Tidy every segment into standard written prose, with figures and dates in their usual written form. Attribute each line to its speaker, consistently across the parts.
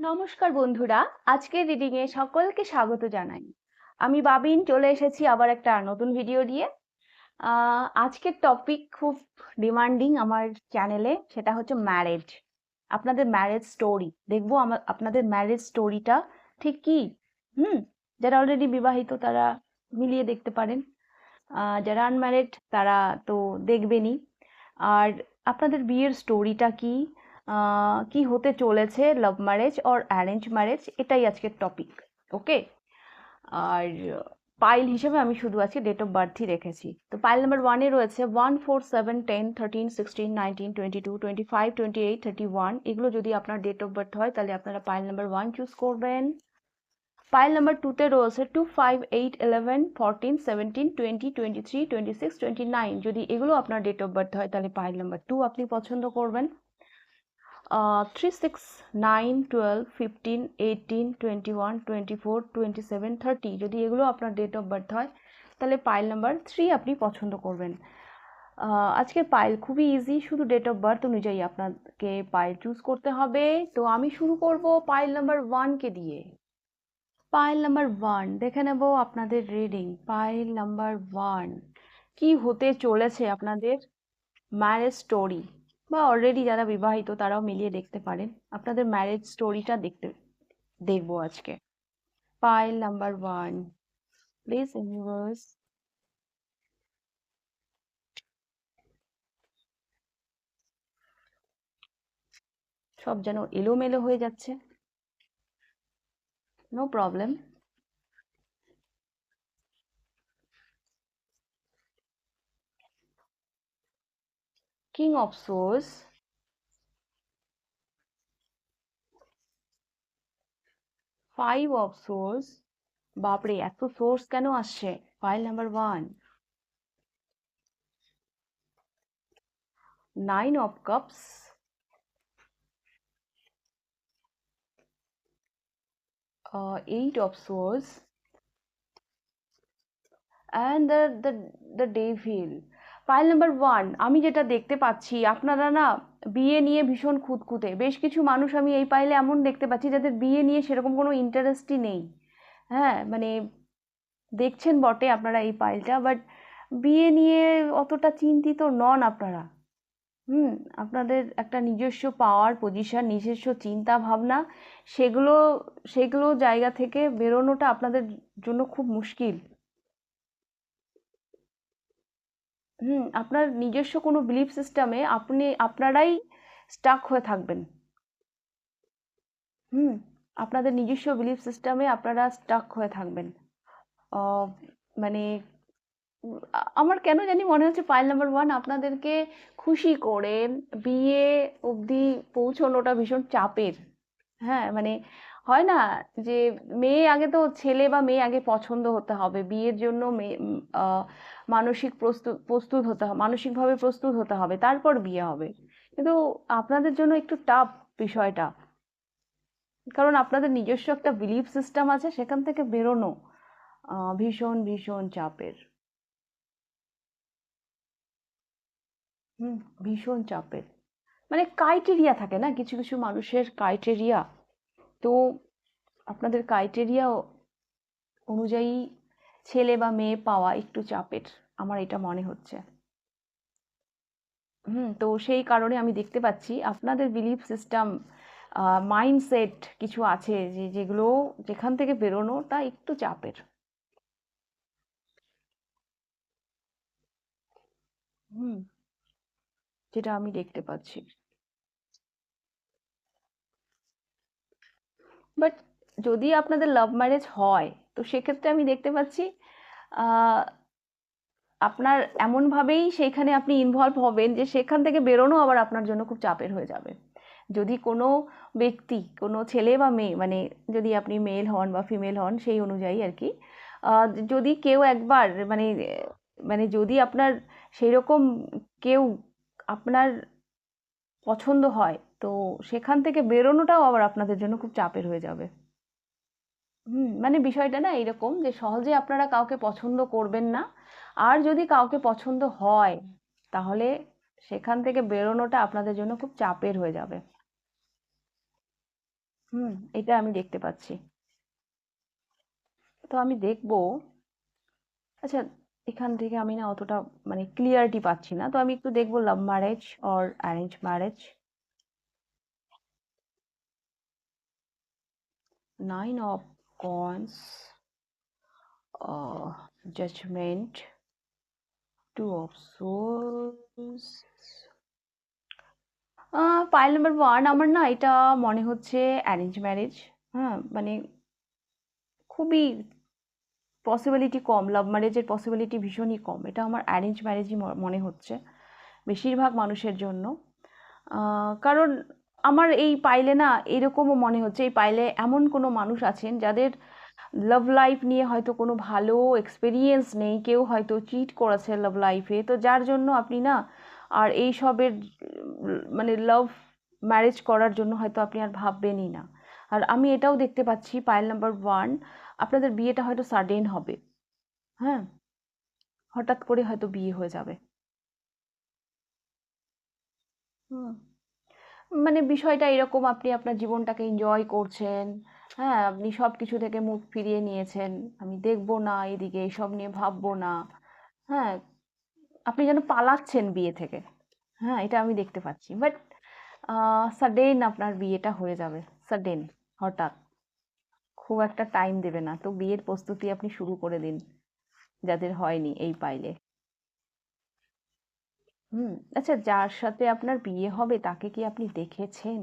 Speaker 1: নমস্কার বন্ধুরা, আজকের রিডিং এ সকলকে স্বাগত জানাই। আমি বাবিন চলে এসেছি আবার একটা নতুন ভিডিও নিয়ে। আজকের টপিক খুব ডিমান্ডিং আমার চ্যানেলে, সেটা হচ্ছে ম্যারেজ। আপনাদের ম্যারেজ স্টোরি দেখবো, আপনাদের ম্যারেজ স্টোরিটা ঠিক কি। যারা অলরেডি বিবাহিত তারা মিলিয়ে দেখতে পারেন, যারা আনম্যারিড তারা তো দেখবেনই। আর আপনাদের বিয়ের স্টোরিটা কি, কি হতে চলেছে, লাভ ম্যারেজ অর অ্যারেঞ্জ ম্যারেজ, এটাই আজকের টপিক। ওকে। আর পাইল হিসেবে আমি শুধু আজকে ডেট অফ বার্থই রেখেছি। তো পাইল নাম্বার 1-এ রয়েছে 1, 4, 7, 10, 13, 16, 19, 22, 25, 28, 31। এগুলো যদি আপনার ডেট অফ বার্থ হয় তাহলে আপনারা পাইল নাম্বার 1 চুজ করবেন। পাইল নাম্বার 2-তে রয়েছে 2, 5, 8, 11, 14, 17, 20, 23, 26, 29। যদি এগুলো আপনার ডেট অফ বার্থ হয় তাহলে পাইল নাম্বার 2 আপনি পছন্দ করবেন। 3, 6, 9, 12, 15, 18, 21, 24, 27, 30 যদি এগুলো আপনার ডেট অফ বার্থ হয় তাহলে পাইল নাম্বার 3 আপনি পছন্দ করবেন। আজকের পাইল খুবই ইজি, শুধু ডেট অফ বার্থ অনুযায়ী আপনাকে পাইল চুজ করতে হবে। তো আমি শুরু করব পাইল নাম্বার 1-কে দিয়ে। পাইল নাম্বার 1 দেখে নেব আপনাদের রিডিং। পাইল নাম্বার 1, কি হতে চলেছে আপনাদের ম্যারেজ স্টোরি, বা অলরেডি যারা বিবাহিত তারাও মিলিয়ে দেখতে পারেন। আপনাদের ম্যারেজ স্টোরিটা দেখবো আজকে। Pile number 1, please universe. সব যেন এলোমেলো হয়ে যাচ্ছে, no problem. King of swords, 5 of swords. বাপরে, এত সোর্স কেন আসছে pile number 1। 9 of cups, 8 of swords, and the devil. Pile number 1, আমি যেটা দেখতে পাচ্ছি আপনারা না বিয়ে নিয়ে ভীষণ খুঁতখুঁতে। বেশ কিছু মানুষ আমি এই পাইলে এমন দেখতে পাচ্ছি যাদের বিয়ে নিয়ে সেরকম কোনো ইন্টারেস্টই নেই। হ্যাঁ, মানে দেখছেন বটে আপনারা এই পাইলটা, বাট বিয়ে নিয়ে অতটা চিন্তিত নন আপনারা। হুম আপনাদের একটা নিজস্ব পাওয়ার পজিশন, নিজস্ব চিন্তা ভাবনা, সেগুলো সেগুলো জায়গা থেকে বেরোনোটা আপনাদের জন্য খুব মুশকিল। আপনার নিজস্ব কোনো বিলিফ সিস্টেমে আপনারাই স্টাক হয়ে থাকবেন। হুম আপনাদের নিজস্ব বিলিফ সিস্টেমে আপনারা স্টাক হয়ে থাকবেন। আহ, মানে আমার কেন জানি মনে হচ্ছে পাইল নাম্বার 1 আপনাদেরকে খুশি করে বিয়ে অবধি পৌঁছানোটা ভীষণ চাপের। হ্যাঁ, মানে হয় না যে মেয়ে আগে, তো ছেলে বা মেয়ে আগে পছন্দ হতে হবে বিয়ের জন্য। মানসিক প্রস্তুত হতে হবে, মানসিকভাবে প্রস্তুত হতে হবে, তারপর বিয়ে হবে। কিন্তু আপনাদের জন্য একটু টাফ বিষয়টা, কারণ আপনাদের নিজস্ব একটা বিলিফ সিস্টেম আছে, সেখান থেকে বেরোনো ভীষণ ভীষণ চাপের। হুম ভীষণ চাপের। মানে ক্রাইটেরিয়া থাকে না, কিছু কিছু মানুষের ক্রাইটেরিয়া। তো আপনাদের ক্রাইটেরিয়া অনুযায়ী ছেলে বা মেয়ে পাওয়া একটু চাপের, আমার এটা মনে হচ্ছে। তো সেই কারণে আমি দেখতে পাচ্ছি আপনাদের বিলিফ সিস্টেম, মাইন্ডসেট কিছু আছে যেগুলো, যেখান থেকে বেরোনোটা একটু চাপের। হুম যেটা আমি দেখতে পাচ্ছি। বাট যদি আপনাদের লাভ ম্যারেজ হয় তো সেক্ষেত্রে আমি দেখতে পাচ্ছি আহ, আপনার এমনভাবেই সেইখানে আপনি ইনভলভ হবেন যে সেখান থেকে বেরোনো আবার আপনার জন্য খুব চাপের হয়ে যাবে। যদি কোনো ব্যক্তি, কোনো ছেলে বা মেয়ে, মানে যদি আপনি মেল হন বা ফিমেল হন সেই অনুযায়ী আর কি, যদি কেউ একবার মানে মানে যদি আপনার সেই রকম কেউ আপনার পছন্দ হয়, তো সেখান থেকে বেরোনোটাও আবার আপনাদের জন্য খুব চাপের হয়ে যাবে। মানে বিষয়টা না এরকম যে সহজে আপনারা কাউকে পছন্দ করবেন না, আর যদি কাউকে পছন্দ হয় তাহলে সেখান থেকে বেরোনোটা আপনাদের জন্য খুব চাপের হয়ে যাবে। এটা আমি দেখতে পাচ্ছি। তো আমি দেখবো। আচ্ছা, এখান থেকে আমি না অতটা মানে ক্লিয়ারিটি পাচ্ছি না, তো আমি একটু দেখবো love marriage or arrange marriage. 9 of Wands, Judgment, 2 of Swords। Pile number 1 আমার না এটা মনে হচ্ছে অ্যারেঞ্জ ম্যারেজ। হ্যাঁ, মানে খুবই পসিবিলিটি কম, লাভ ম্যারেজের পসিবিলিটি ভীষণই কম। এটা আমার অ্যারেঞ্জ ম্যারেজই মনে হচ্ছে বেশিরভাগ মানুষের জন্য। কারণ আমার এই পাইলে না এরকমও মনে হচ্ছে, এই পাইলে এমন কোনো মানুষ আছেন যাদের লাভ লাইফ নিয়ে হয়তো কোনো ভালো এক্সপিরিয়েন্স নেই, কেউ হয়তো চিট করেছে লাভ লাইফে, তো যার জন্য আপনি না আর এই সবের মানে লাভ ম্যারেজ করার জন্য হয়তো আপনি আর ভাববেনই না। আর আমি এটাও দেখতে পাচ্ছি পাইল নাম্বার 1, আপনাদের বিয়েটা হয়তো সাডেন হবে। হ্যাঁ, হঠাৎ করে হয়তো বিয়ে হয়ে যাবে। হুম, মানে বিষয়টা এরকম, আপনি আপনার জীবনটাকে এনজয় করছেন। হ্যাঁ, আপনি সব কিছু থেকে মুখ ফিরিয়ে নিয়েছেন। আমি দেখবো না এদিকে, এসব নিয়ে ভাববো না। হ্যাঁ, আপনি যেন পালাচ্ছেন বিয়ে থেকে। হ্যাঁ, এটা আমি দেখতে পাচ্ছি। বাট সাডেন আপনার বিয়েটা হয়ে যাবে। সাডেন, হঠাৎ। খুব একটা টাইম দেবে না। তো বিয়ের প্রস্তুতি আপনি শুরু করে দিন, যাদের হয়নি এই পাইলে। আচ্ছা, যার সাথে আপনার বিয়ে হবে তাকে কি আপনি দেখেছেন?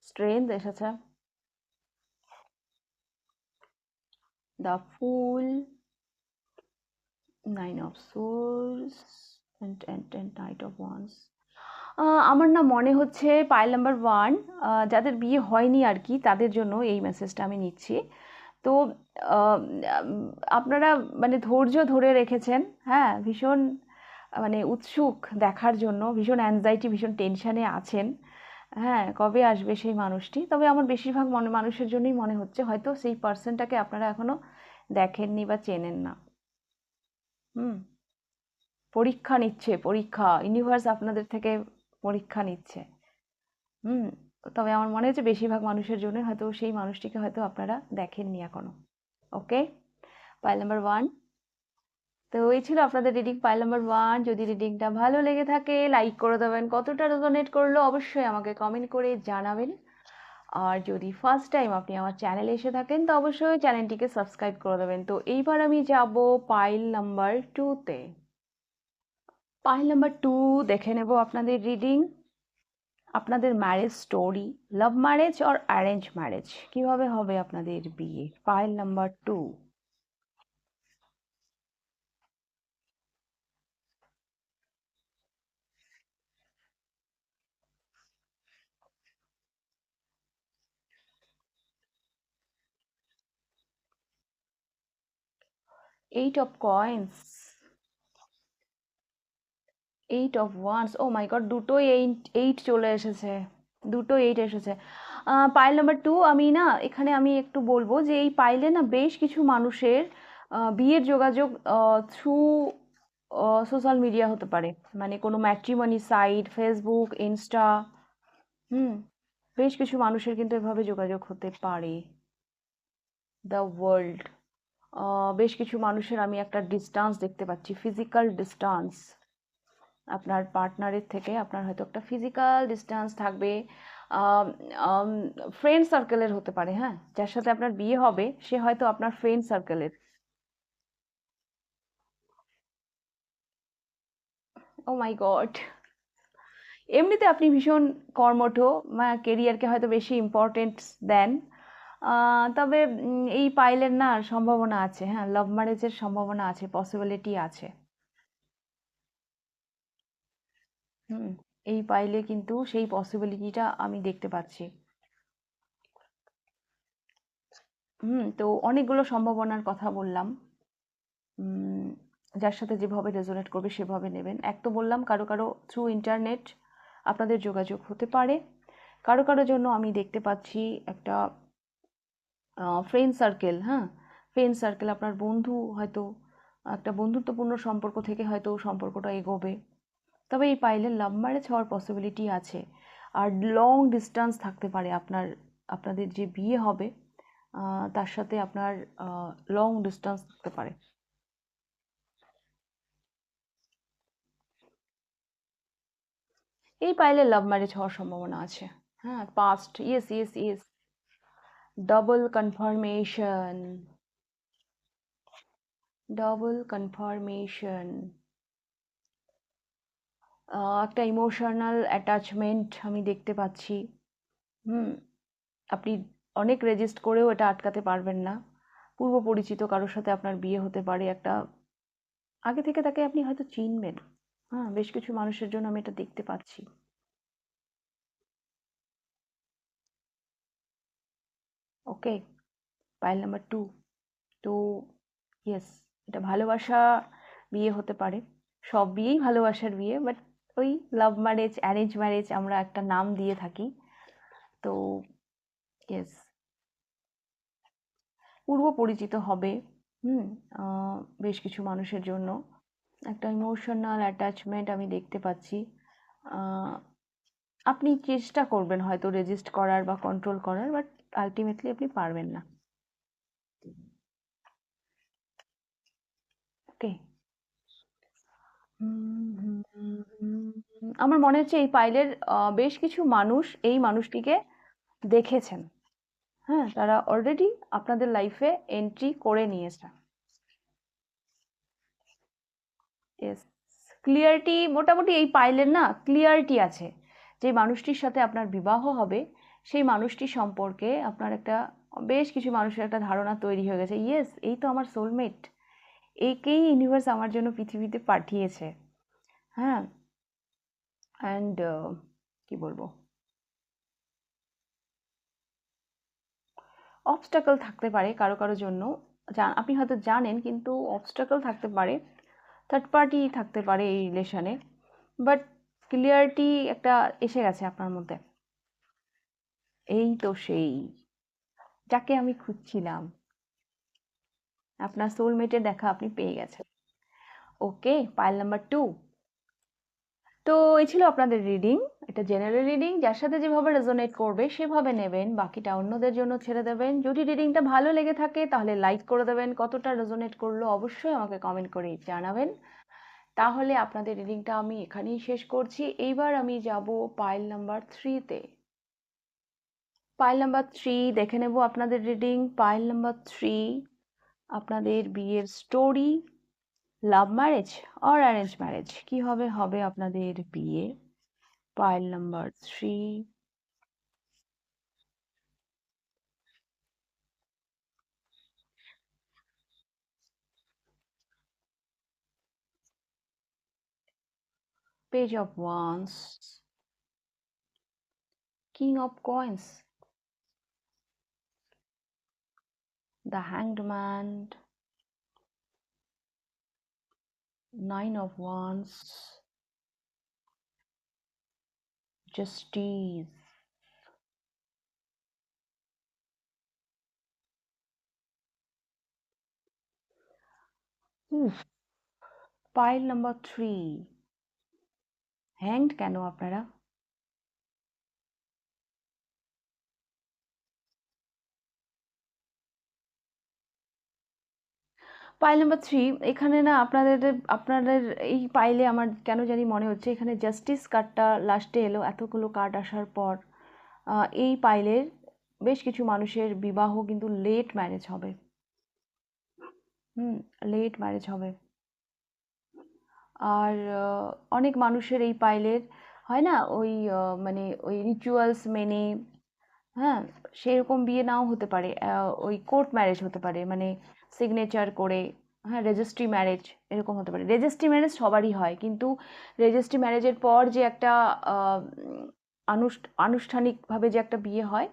Speaker 1: স্ট্রেংথ এসেছে, the full, 9 of Swords, and Knight of Wands। আমার না মনে হচ্ছে পাইল নাম্বার 1, যাদের বিয়ে হয়নি আর কি, তাদের জন্য এই মেসেজটা আমি নিচ্ছি। তো আহ, আপনারা মানে ধৈর্য ধরে রেখেছেন। হ্যাঁ, ভীষণ মানে উৎসুক দেখার জন্য, ভীষণ অ্যাংজাইটি, ভীষণ টেনশনে আছেন। হ্যাঁ, কবে আসবে সেই মানুষটি। তবে আমার বেশিরভাগ মানুষের জন্যই মনে হচ্ছে হয়তো সেই পার্সনটাকে আপনারা এখনো দেখেননি বা চেনেন না। হুম, পরীক্ষা নিচ্ছে, পরীক্ষা, ইউনিভার্স আপনাদের থেকে পরীক্ষা নিচ্ছে। হুম, তবে আমার মনে হচ্ছে বেশিরভাগ মানুষের জন্য হয়তো সেই মানুষটিকে হয়তো আপনারা দেখেননি এখনো। ওকে, পাইল নাম্বার 1। তো এই ছিল আপনাদের রিডিং পাইল নাম্বার 1। যদি রিডিংটা ভালো লেগে থাকে লাইক করে দেবেন, কতটা রেজোনেট করলো অবশ্যই আমাকে কমেন্ট করে জানাবেন। আর যদি ফার্স্ট টাইম আপনি আমার চ্যানেলে এসে থাকেন তো অবশ্যই চ্যানেলটিকে সাবস্ক্রাইব করে দেবেন। তো এইবার আমি যাব পাইল নাম্বার 2-তে। পাইল নাম্বার 2 দেখে নেব আপনাদের রিডিং। আপনাদের marriage story, love marriage or arrange marriage, কিভাবে হবে আপনাদের বিয়ে? Pile number 2। 8 of Coins, 8 of Wands, oh my god, দুটোই এইট এইট চলে এসেছে। দুটো এইট এসেছে। পাইল নাম্বার 2, আমি না এখানে আমি একটু বলবো যে এই পাইলে না বেশ কিছু মানুষের বিয়ের যোগাযোগ থ্রু সোশ্যাল মিডিয়া হতে পারে। মানে কোনো ম্যাট্রিমনি সাইট, ফেসবুক, ইনস্টা। হুম, বেশ কিছু মানুষের কিন্তু এভাবে যোগাযোগ হতে পারে। দ্য ওয়ার্ল্ড, বেশ কিছু মানুষের আমি একটা ডিস্টেন্স দেখতে পাচ্ছি, ফিজিক্যাল ডিস্টেন্স। আপনার পার্টনারের থেকে আপনার হয়তো একটা ফিজিক্যাল ডিস্টেন্স থাকবে। ফ্রেন্ড সার্কেলের হতে পারে। হ্যাঁ, যার সাথে আপনার বিয়ে হবে সে হয়তো আপনার ফ্রেন্ড সার্কেলের। ও মাই গড, এমনিতে আপনি ভীষণ কর্মঠ, কেরিয়ারকে হয়তো বেশি ইম্পর্টেন্স দেন। তবে এই পাইলের না সম্ভাবনা আছে, হ্যাঁ, লাভ ম্যারেজের সম্ভাবনা আছে, পসিবিলিটি আছে। হুম, এই পাইলে কিন্তু সেই পসিবিলিটিটা আমি দেখতে পাচ্ছি। তো অনেকগুলো সম্ভাবনার কথা বললাম। উম, যার সাথে যেভাবে রেজোনেট করবে সেভাবে নেবেন। এক তো বললাম কারো কারো থ্রু ইন্টারনেট আপনাদের যোগাযোগ হতে পারে। কারো কারো জন্য আমি দেখতে পাচ্ছি একটা ফ্রেন্ড সার্কেল। হ্যাঁ, ফ্রেন্ড সার্কেল, আপনার বন্ধু হয়তো একটা বন্ধুত্বপূর্ণ সম্পর্ক থেকে হয়তো সম্পর্কটা এগোবে, তবে এই পাইলের লাভ ম্যারেজ হওয়ার পসিবিলিটি আছে। আর লং ডিস্টেন্স থাকতে পারে, আপনাদের যে বিয়ে হবে তার সাথে আপনার লং ডিস্টেন্স থাকতে পারে। এই পাইলের লাভ ম্যারেজ হওয়ার সম্ভাবনা আছে। হ্যাঁ, past, yes yes yes, double confirmation, double confirmation. একটা ইমোশনাল অ্যাটাচমেন্ট আমি দেখতে পাচ্ছি। হুম, আপনি অনেক রেজিস্ট করেও এটা আটকাতে পারবেন না। পূর্ব পরিচিত কারোর সাথে আপনার বিয়ে হতে পারে, একটা আগে থেকে তাকে আপনি হয়তো চিনবেন। হ্যাঁ, বেশ কিছু মানুষের জন্য আমি এটা দেখতে পাচ্ছি। ওকে, পাইল নাম্বার 2। তো ইয়েস, এটা ভালোবাসা বিয়ে হতে পারে। সব বিয়েই ভালোবাসার বিয়ে, বাট ওই লাভ ম্যারেজ, অ্যারেঞ্জ ম্যারেজ আমরা একটা নাম দিয়ে থাকি। তো ইয়েস, পূর্ব পরিচিত হবে। হুম, বেশ কিছু মানুষের জন্য একটা ইমোশনাল অ্যাটাচমেন্ট আমি দেখতে পাচ্ছি। আহ, আপনি চেষ্টা করবেন হয়তো রেজিস্ট করার বা কন্ট্রোল করার, বাট আলটিমেটলি আপনি পারবেন না। ওকে, আমার মনে হচ্ছে এই পাইলের বেশ কিছু মানুষ এই মানুষটিকে দেখেছেন। হ্যাঁ, তারা অলরেডি আপনাদের লাইফে এন্ট্রি করে নিয়েছে। ইয়েস, ক্লিয়ারিটি মোটামুটি এই পাইলের না ক্লিয়ারিটি আছে। যে মানুষটির সাথে আপনার বিবাহ হবে সেই মানুষটি সম্পর্কে আপনার একটা, বেশ কিছু মানুষের একটা ধারণা তৈরি হয়ে গেছে, ইয়েস এই তো আমার সোলমেট, একেই ইউনিভার্স আমার জন্য পৃথিবীতে পাঠিয়েছে। হ্যাঁ, অ্যান্ড কি বলবো, অবস্টাকল থাকতে পারে কারো কারো জন্য, আপনি হয়তো জানেন, কিন্তু অবস্টাকল থাকতে পারে, থার্ড পার্টি থাকতে পারে এই রিলেশনে, বাট ক্লিয়ারিটি একটা এসে গেছে আপনার মধ্যে। এই তো সেই, যাকে আমি খুঁজছিলাম, আপনার সোলমেটের দেখা আপনি পেয়ে গেছেন। ওকে, পাইল নাম্বার 2। তো এই ছিল আপনাদের রিডিং। এটা জেনারেল রিডিং, যার সাথে যেভাবে রেজোনেট করবে সেভাবে নেবেন, বাকিটা অন্যদের জন্য ছেড়ে দেবেন। যদি রিডিংটা ভালো লেগে থাকে তাহলে লাইক করে দেবেন, কতটা রেজোনেট করলো অবশ্যই আমাকে কমেন্ট করে জানাবেন। তাহলে আপনাদের রিডিংটা আমি এখানেই শেষ করছি। এইবার আমি যাব পাইল নাম্বার 3-তে। পাইল নাম্বার 3 দেখে নেব আপনাদের রিডিং। পাইল নাম্বার 3, আপনাদের বিয়ের story, love marriage or arrange marriage, কিভাবে হবে আপনাদের বিয়ে। Pile number 3, page of wands, king of coins, the hanged man, 9 of wands, justice, pile number 3, hanged কেন আপনারা? পাইল নাম্বার 3, এখানে না আপনাদের আপনাদের এই পাইলে আমার কেন জানি মনে হচ্ছে এখানে জাস্টিস কার্ডটা লাস্টে এলো এতগুলো কার্ড আসার পর। এই পাইলের বেশ কিছু মানুষের বিবাহ কিন্তু লেট ম্যারেজ হবে। লেট ম্যারেজ হবে। আর অনেক মানুষের এই পাইলের হয় না ওই মানে ওই রিচুয়ালস মেনে, হ্যাঁ, সেরকম বিয়ে নাও হতে পারে, ওই কোর্ট ম্যারেজ হতে পারে, মানে সিগনেচার করে, হ্যাঁ, রেজিস্ট্রি ম্যারেজ এরকম হতে পারে। রেজিস্ট্রি ম্যারেজ সবারই হয়, কিন্তু রেজিস্ট্রি ম্যারেজের পর যে একটা আনুষ্ঠানিকভাবে যে একটা বিয়ে হয়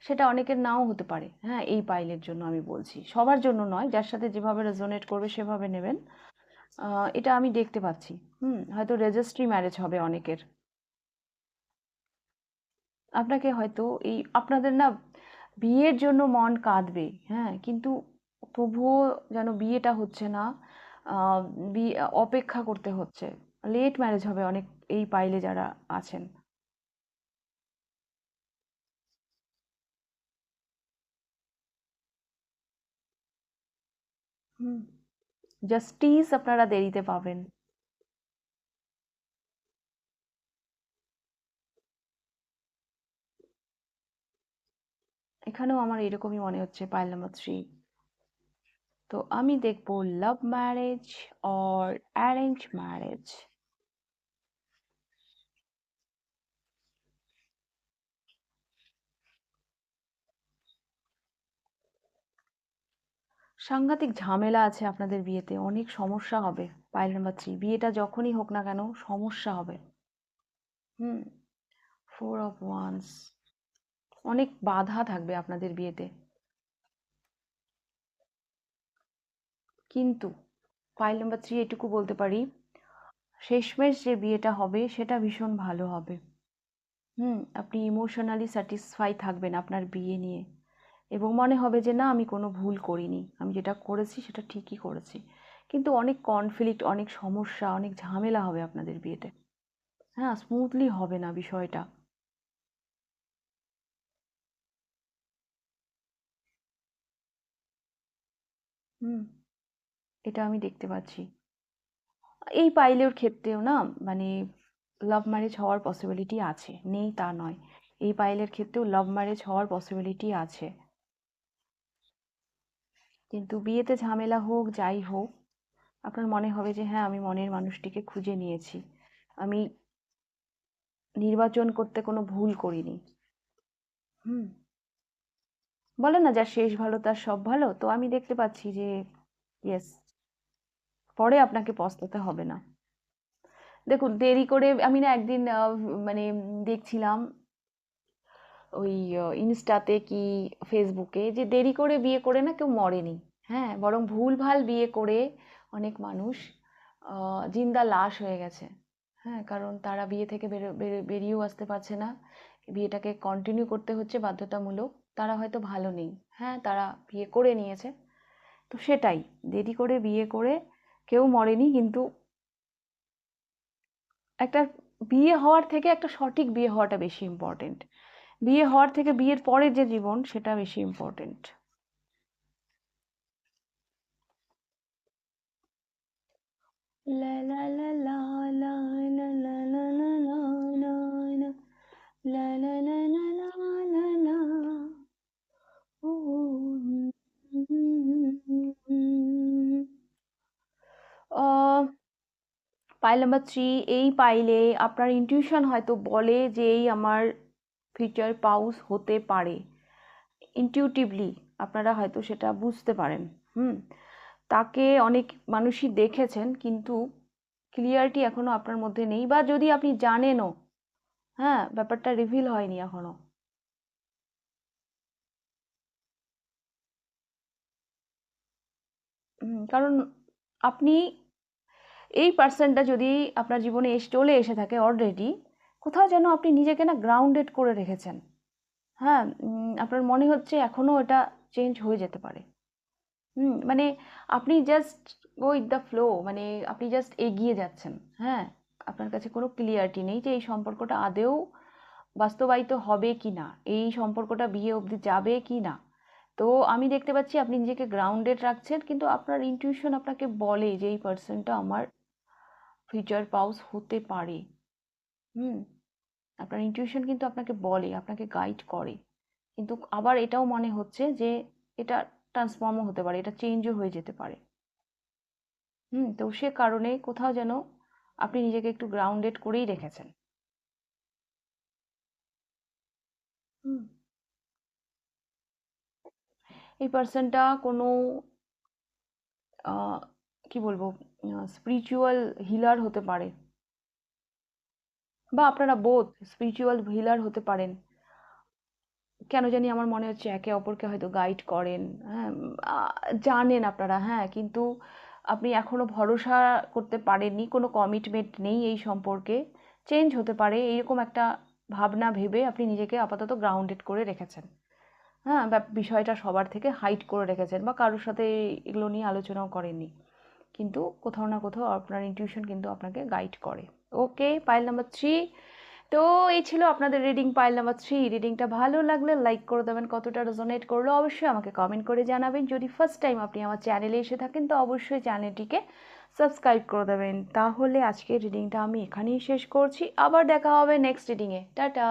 Speaker 1: সেটা অনেকের নাও হতে পারে। হ্যাঁ, এই পাইলের জন্য আমি বলছি, সবার জন্য নয়, যার সাথে যেভাবে রেজোনেট করবে সেভাবে নেবেন। এটা আমি দেখতে পাচ্ছি। হয়তো রেজিস্ট্রি ম্যারেজ হবে অনেকের। আপনাকে হয়তো এই আপনাদের না বিয়ের জন্য মন কাঁদবে, হ্যাঁ, কিন্তু তবুও যেন বিয়েটা হচ্ছে না, আহ, অপেক্ষা করতে হচ্ছে, লেট ম্যারেজ হবে অনেক এই পাইলে যারা আছেন। হুম, জাস্টিস আপনারা দেরিতে পাবেন। এখানেও আমার এরকমই মনে হচ্ছে পাইল নাম্বার 3। তো আমি দেখবো love marriage or arrange marriage. সাংঘাতিক ঝামেলা আছে আপনাদের বিয়েতে, অনেক সমস্যা হবে। পাইল নাম্বার 3, বিয়েটা যখনই হোক না কেন সমস্যা হবে। হুম, 4 অফ ওয়ান্স, অনেক বাধা থাকবে আপনাদের বিয়েতে। কিন্তু পাইল নাম্বার 3 এটুকু বলতে পারি, শেষমেশ যে বিয়েটা হবে সেটা ভীষণ ভালো হবে। আপনি ইমোশনালি স্যাটিসফাই থাকবেন আপনার বিয়ে নিয়ে, এবং মনে হবে যে না, আমি কোনো ভুল করিনি, আমি যেটা করেছি সেটা ঠিকই করেছি। কিন্তু অনেক কনফ্লিক্ট, অনেক সমস্যা, অনেক ঝামেলা হবে আপনাদের বিয়েতে। হ্যাঁ, স্মুথলি হবে না বিষয়টা। হুম, এটা আমি দেখতে পাচ্ছি। এই পাইলের ক্ষেত্রেও না, মানে লাভ ম্যারেজ হওয়ার পসিবিলিটি আছে, নেই তা নয়। এই পাইলের ক্ষেত্রেও লাভ ম্যারেজ হওয়ার পসিবিলিটি আছে। কিন্তু বিয়েতে ঝামেলা হোক, যাই হোক, আপনার মনে হবে যে হ্যাঁ, আমি মনের মানুষটিকে খুঁজে নিয়েছি, আমি নির্বাচন করতে কোনো ভুল করিনি। হুম, বলে না, যার শেষ ভালো তার সব ভালো, তো আমি দেখতে পাচ্ছি যে ইয়েস, পরে আপনাকে পস্তাতে হবে না। দেখুন, দেরি করে আমি না একদিন মানে দেখছিলাম ওই ইনস্টাতে কি ফেসবুকে, যে দেরি করে বিয়ে করে না কেউ মরেনি। হ্যাঁ, বরং ভুলভাল বিয়ে করে অনেক মানুষ জিন্দা লাশ হয়ে গেছে। হ্যাঁ, কারণ তারা বিয়ে থেকে বেরিয়েও আসতে পারছে না, বিয়েটাকে কন্টিনিউ করতে হচ্ছে বাধ্যতামূলক। তারা হয়তো ভালো নেই, হ্যাঁ, তারা বিয়ে করে নিয়েছে। তো সেটাই, দেরি করে বিয়ে করে কেউ মরেনি, কিন্তু একটা বিয়ে হওয়ার থেকে একটা সঠিক বিয়ে হওয়াটা বেশি ইম্পর্টেন্ট। বিয়ে হওয়ার থেকে বিয়ের পরের যে জীবন সেটা বেশি ইম্পর্টেন্ট। লা লা লা লা লা লা লা লা লা লা লা লা লা লা লা লা লা লা লা। ও, পাইল নাম্বার 3, এই পাইলে আপনার ইনটিউশন হয়তো বলে যে এই আমার ফিউচার পাউস হতে পারে। ইনটিউটিভলি আপনারা হয়তো সেটা বুঝতে পারেন। হুম, তাকে অনেক মানুষই দেখেছেন, কিন্তু ক্লিয়ারিটি এখনো আপনার মধ্যে নেই, বা যদি আপনি জানেনও, হ্যাঁ, ব্যাপারটা রিভিল হয়নি এখনো। কারণ আপনি, এই পার্সনটা যদি আপনার জীবনে চলে এসে থাকে অলরেডি, কোথাও যেন আপনি নিজেকে না গ্রাউন্ডেড করে রেখেছেন। হ্যাঁ, আপনার মনে হচ্ছে এখনো এটা চেঞ্জ হয়ে যেতে পারে। মানে আপনি just go with the flow, মানে আপনি জাস্ট এগিয়ে যাচ্ছেন। হ্যাঁ, আপনার কাছে কোনো ক্লিয়ারিটি নেই যে এই সম্পর্কটা আদেও বাস্তবায়িত হবে কি না, এই সম্পর্কটা বিয়ে অবধি যাবে কি না। তো আমি দেখতে পাচ্ছি আপনি নিজেকে গ্রাউন্ডেড রাখছেন, কিন্তু আপনার ইনটিউশন আপনাকে বলে যে এই পার্সনটা আমার ফিউচার পাউস হতে পারে। হুম, আপনার ইনটিউশন কিন্তু আপনাকে বলে, আপনাকে গাইড করে। কিন্তু আবার এটাও মনে হচ্ছে যে এটা ট্রান্সফর্মও হতে পারে, এটা চেঞ্জও হয়ে যেতে পারে। তো সে কারণে কোথাও যেন আপনি নিজেকে একটু গ্রাউন্ডেড করেই রেখেছেন। হুম, এই পার্সনটা কোনো কি বলবো, স্পিরিচুয়াল হিলার হতে পারে, বা আপনারা বোথ স্পিরিচুয়াল হিলার হতে পারেন। কেন জানি আমার মনে হচ্ছে একে অপরকে হয়তো গাইড করেন। হ্যাঁ, জানেন আপনারা, হ্যাঁ, কিন্তু আপনি এখনো ভরসা করতে পারেননি, কোনো কমিটমেন্ট নেই এই সম্পর্কে, চেঞ্জ হতে পারে এরকম একটা ভাবনা ভেবে আপনি নিজেকে আপাতত গ্রাউন্ডেড করে রেখেছেন। হ্যাঁ, বিষয়টা সবার থেকে হাইড করে রেখেছেন, বা কারোর সাথে এগুলো নিয়ে আলোচনাও করেননি। কিন্তু কোথাও না কোথাও আপনার ইনটিউশন কিন্তু আপনাকে গাইড করে। ওকে, পাইল নাম্বার 3। তো এই ছিল আপনাদের রিডিং পাইল নাম্বার 3। রিডিংটা ভালো লাগলে লাইক করে দেবেন, কতটা রেজোনেট করলো অবশ্যই আমাকে কমেন্ট করে জানাবেন। যদি ফার্স্ট টাইম আপনি আমার চ্যানেলে এসে থাকেন তো অবশ্যই চ্যানেলটিকে সাবস্ক্রাইব করে দেবেন। তাহলে আজকের রিডিংটা আমি এখানেই শেষ করছি, আবার দেখা হবে নেক্সট রিডিংয়ে। টাটা।